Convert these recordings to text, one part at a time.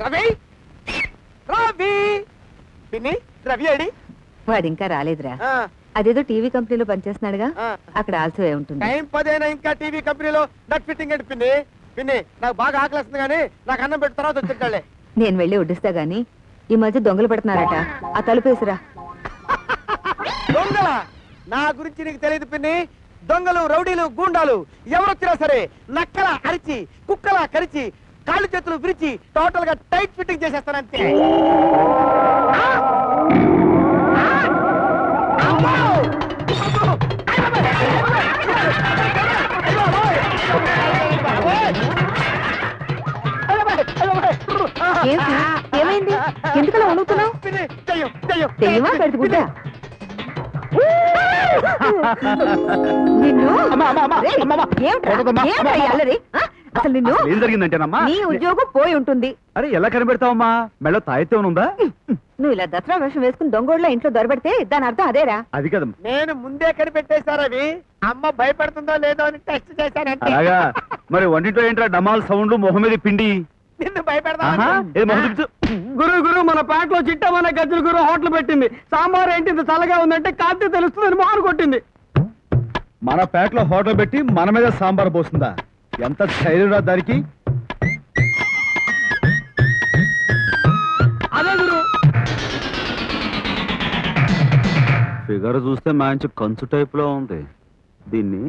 రవి రవి పిన్ని రవి అడి వాడు ఇంకా రాలేదురా. అదేదో టీవీ కంపెనీలో పనిచేస్తున్నాడుగా, అక్కడ ఆల్సో ఉంటుంది. టైం 10 ఇంకా టీవీ కంపెనీలో నట్ ఫిట్టింగ్ ఏంటి పిన్ని? పిన్ని నాకు బాగా ఆకలిస్తుంది కానీ నాకు అన్నం పెట్టిన తర్వాత వచ్చింటాలే. నేను వెళ్ళి వడ్డిస్తా గాని ఈ మధ్య దొంగలు పెడుతున్నారట, ఆ తలుపేసిరా. దొంగల నా గురించి నీకు తెలియదు పిన్ని. దొంగలు రౌడీలు గూండాలు ఎవరొచ్చినా సరే నక్కల అరిచి కుక్కలా కరిచి కాళ్ళు చేతులు విరిచి టోటల్ గా టైట్ ఫిట్టింగ్ చేసేస్తానంతే. ఏమైంది? ఎందుకలా వణుకుతున్నావు? తెయ్యమా కడుతుకుంటా అసలు నిన్ను ఏం జరిగిందంటేనమ్మా? నీ ఉద్యోగం పోయి ఉంటుంది. అరే ఎలా కనిపెడతావమ్మా? మెళ్ళ తాయితే ఉందా? నువ్వు ఇలా దసరా వేషం వేసుకుని దొంగోళ్ళ ఇంట్లో దొరబడితే దాని అర్థం అదేరా? అది కదమ్మా, నేను ముందే కనిపెట్టేశారు. అవి అమ్మ భయపడుతుందో లేదో అని టెస్ట్ చేశానంటే. అలాగా? మరి వంటింట్లో ఏంట్రా డమాల్ సౌండ్, మొహం మీద పిండి? నిన్ను భయపెడతా. గురు మన పేటలో చిట్టమనే గజ్జల గురు హోటల్ పెట్టింది. సాంబార్ ఏంటి చల్లగా ఉందంటే కాంతి తెలుస్తుందని మారు కొట్టింది. మన పేటలో హోటల్ పెట్టి మన మీద సాంబార్ పోస్తుందా? ఎంత ధైర్యం రా దానికి? అదే గురు, ఫిగర్ చూస్తే మంచి కంచు టైప్ లో ఉంది. దీన్ని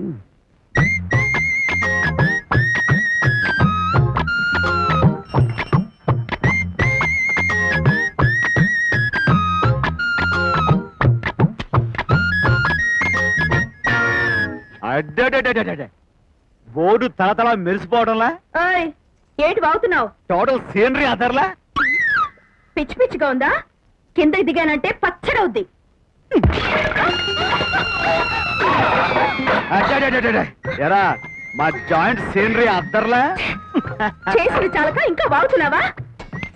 బోర్డు తలతల మెరిసిపోవడంలా ఏంటి బాగుతున్నావు? Total scenery అదర్లా. పిచ్చి పిచ్చిగా ఉందా? కిందకి దిగానంటే పచ్చడవుద్ది. ఎరా మా జాయింట్ సీనరీ అద్దర్లా. చేసిన చాలక ఇంకా బాగుతున్నావా?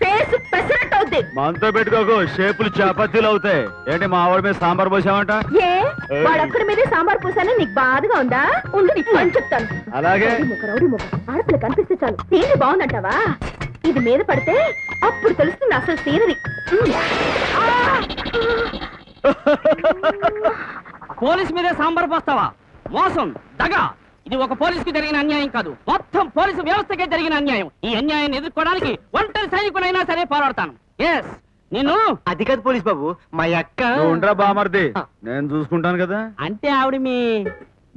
ఫేస్ పెసరట్టు అవుద్ది. మనతో పెట్టుకోకు, షేపులు చపాతీలు అవుతాయి. ఏంటి మా ఆవిడ మీద సాంబార్ పోసామంట? ఏ వాడొక్కడి మీదే సాంబార్ పూసాను నీకు బాధగా ఉందా? ఉండు నీకు అని చెప్తాను. అలాగే రౌడీ ముఖ ఆడపిల్ల కనిపిస్తే చాలు సీనరీ బాగుందంటావా? ఇది మీద పడితే అప్పుడు తెలుస్తుంది అసలు సీనరీ. పోలీస్ మీదే సాంబార్ పోస్తావా? మోసం, దగా. ఇది ఒక పోలీసుకు జరిగిన అన్యాయం కాదు, మొత్తం పోలీసు వ్యవస్థకే జరిగిన అన్యాయం. ఈ అన్యాయాన్ని ఎదుర్కోవడానికి ఒంటరి సైనికునైనా సరే పోరాడతాను. ఎస్, నేను అది కాదు పోలీస్ బాబు, మా అక్క. ఉండరా బామర్ది, నేను చూసుకుంటాను కదా. అంటే ఆవిడ మీ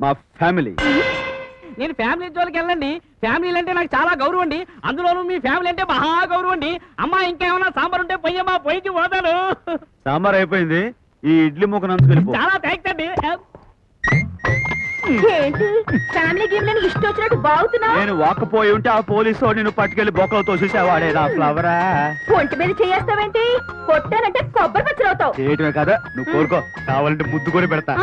మా ఫ్యామిలీ. నేను ఫ్యామిలీ జోలికి వెళ్ళండి. ఫ్యామిలీలు అంటే నాకు చాలా గౌరవం అండి, అందులోనూ మీ ఫ్యామిలీ అంటే మహా గౌరవం అండి. అమ్మా ఇంకేమన్నా సాంబార్ ఉంటే పొయ్యమ్మా, పొయ్యికి పోతాను. సాంబార్ అయిపోయింది, ఈ ఇడ్లీ ముక్క నంచుకెళ్ళిపో. చాలా థ్యాంక్స్ అండి. ఏంటి ఫ్యామిలీ గేమ్ లో ఇష్టం వచ్చినట్టు బాగుతున్నా? నేను వాకపోయి ఉంటే ఆ పోలీసు నిన్ను పట్టుకెళ్లి బొక్కలు తోసేసేవాడే నా ఫ్లవరా. ఒంటి మీద చేస్తావేంటి? కొట్టానంటే కొబ్బరి పచ్చలు అవుతావు. చేయటమే కదా, నువ్వు కోరుకో, కావాలంటే ముద్దు కూడా పెడతా.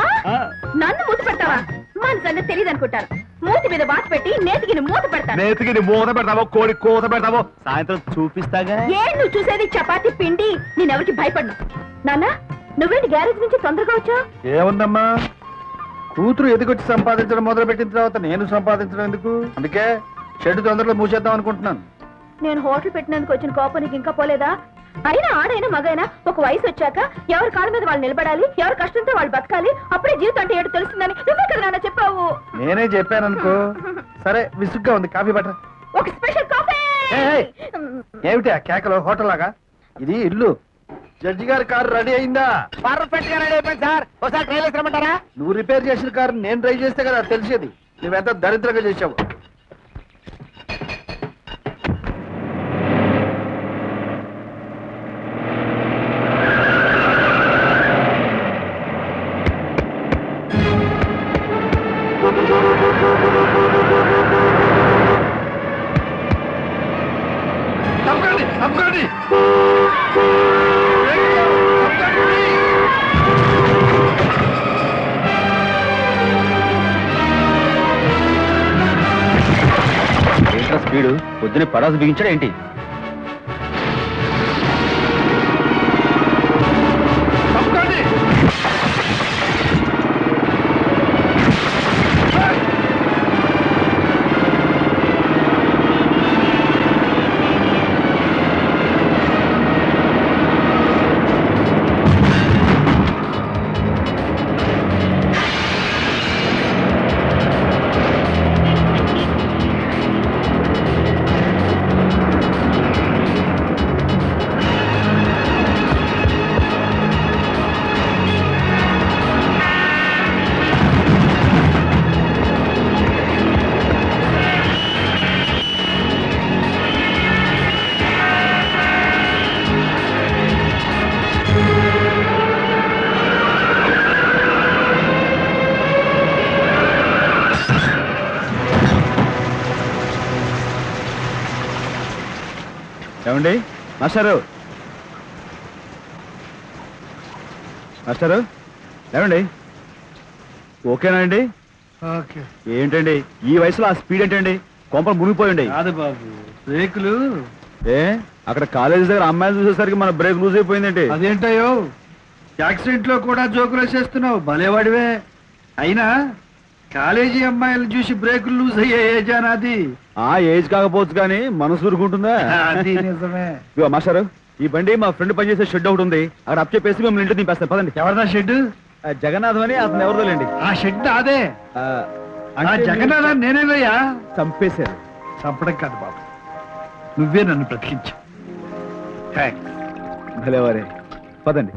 నన్ను మూత పెడతావా? మన సంగతి తెలియదు అనుకుంటాను. మూతి మీద బాత పెట్టి నేతికి మూత పెడతాను. నేతికి మూత పెడతావో, కోడి కోత పెడతావో సాయంత్రం చూపిస్తాగా. ఏ నువ్వు చూసేది చపాతి పిండి, నేనెవరికి భయపడను. నాన్న నువ్వేంటి గ్యారేజ్ నుంచి తొందరగా వచ్చా? ఏముందమ్మా, కూతురు ఎదిగొచ్చి సంపాదించడం మొదలు పెట్టిన తర్వాత నేను సంపాదించడం ఎందుకు? అందుకే షెడ్ తొందరలో మూసేద్దాం అనుకుంటున్నాను. నేను హోటల్ పెట్టినందుకు వచ్చిన కోపానికి ఇంకా పోలేదా? అయినా ఆడైనా మగైనా ఒక వయసు వచ్చాక ఎవరి కాళ్ళ మీద వాళ్ళు నిలబడాలి, ఎవరి కష్టంతో వాళ్ళు బతకాలి, అప్పుడే జీవితం అంటే ఏడు తెలుస్తుందని నువ్వే కదా నాన్న చెప్పావు. నేనే చెప్పాను అనుకో. సరే విసుగ్గా ఉంది, కాఫీ బట్టర్. ఒక స్పెషల్ కాఫీ. ఏమిటి ఆ కేకలో? హోటల్ లాగా ఇది ఇల్లు. జడ్జి గారి కారు రెడీ అయిందా? పర్ఫెక్ట్ గా రెడీ అయిపోయింది సార్. ఒకసారి ట్రైల్ వేసిరమ్మంటారా? నువ్వు రిపేర్ చేసిన కారు నేను డ్రైవ్ చేస్తే కదా తెలిసేది. నువ్వెంత దరిద్రంగా చేసావు. స్పీడు పొద్దునే పడాసు బిగించాడు ఏంటి? ఏమండి మాస్టారు మాస్టారు ఏమండి ఓకేనా అండి ఓకే ఏంటండి ఈ వయసులో ఆ స్పీడ్ ఏంటండి కొంపలు మునిగిపోయండి కాదు బాబు బ్రేకులు ఏ అక్కడ కాలేజీ దగ్గర అమ్మాయిలు చూసేసరికి మన బ్రేక్ లూజ్ అయిపోయిందండి అదేంటయ్యో యాక్సిడెంట్ లో కూడా జోకులు వేసేస్తున్నావు భలేవాడివే అయినా కాలేజీ అమ్మాయిలు చూసి బ్రేకులు లూజ్ అయ్యే ఏజ్ నాది ఆ ఏజ్ కాకపోవచ్చు కానీ మనసు ఊరుకుంటుందా అది నిజమే ఇదిగో మాస్టారు ఈ బండి మా ఫ్రెండ్ పనిచేసే షెడ్ ఒకటి ఉంది అక్కడ అప్ చెప్పేసి మిమ్మల్ని ఇంటికి దింపేస్తాను పదండి ఎవరిదా షెడ్ జగన్నాథం అని అతను ఎవరిదో లేండి ఆ షెడ్ అదే అంటే జగన్నాథ నేనేనయ్యా చంపేశారు చంపడం కాదు బాబు నువ్వే నన్ను బ్రతికించు థ్యాంక్స్ భలేవారే పదండి